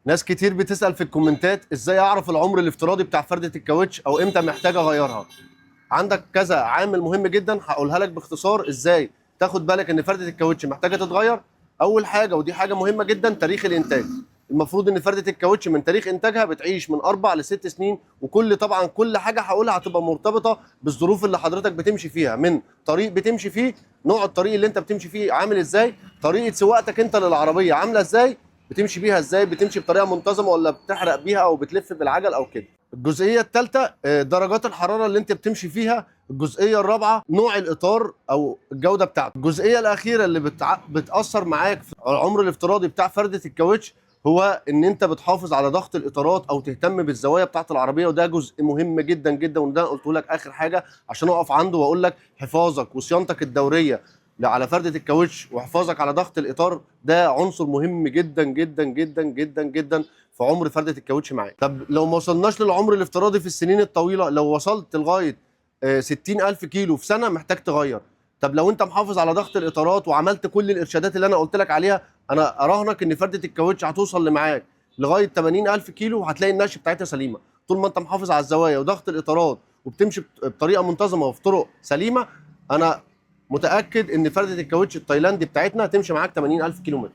ناس كتير بتسأل في الكومنتات ازاي اعرف العمر الافتراضي بتاع فردة الكاوتش او امتى محتاج اغيرها. عندك كذا عامل مهم جدا هقولها لك باختصار ازاي تاخد بالك ان فردة الكاوتش محتاجة تتغير. اول حاجة ودي حاجة مهمة جدا تاريخ الانتاج. المفروض ان فردة الكاوتش من تاريخ انتاجها بتعيش من 4 ل6 سنين، وكل طبعا كل حاجة هقولها هتبقى مرتبطة بالظروف اللي حضرتك بتمشي فيها، من طريق بتمشي فيه، نوع الطريق اللي انت بتمشي فيه عامل ازاي، طريقة سواقتك انت للعربية عاملة ازاي، بتمشي بيها ازاي، بتمشي بطريقه منتظمه ولا بتحرق بيها او بتلف بالعجل او كده. الجزئيه الثالثه درجات الحراره اللي انت بتمشي فيها. الجزئيه الرابعه نوع الاطار او الجوده بتاعته. الجزئيه الاخيره اللي بتاثر معاك في العمر الافتراضي بتاع فرده الكاوتش هو ان انت بتحافظ على ضغط الاطارات او تهتم بالزوايا بتاعه العربيه، وده جزء مهم جدا جدا، وده قلته لك اخر حاجه عشان اقف عنده واقول لك حفاظك وصيانتك الدوريه على فردة الكاوتش وحفاظك على ضغط الاطار ده عنصر مهم جدا جدا جدا جدا جدا في عمر فردة الكاوتش معاك. طب لو ما وصلناش للعمر الافتراضي في السنين الطويله، لو وصلت لغايه 60,000 كيلو في سنه محتاج تغير. طب لو انت محافظ على ضغط الاطارات وعملت كل الارشادات اللي انا قلت لك عليها، انا اراهنك ان فردة الكاوتش هتوصل معاك لغايه 80,000 كيلو وهتلاقي النقش بتاعتها سليمه. طول ما انت محافظ على الزوايا وضغط الاطارات وبتمشي بطريقه منتظمه وفي طرق سليمه، انا متاكد ان فردة الكاوتش التايلاندي بتاعتنا هتمشي معاك 80,000 كيلو متر.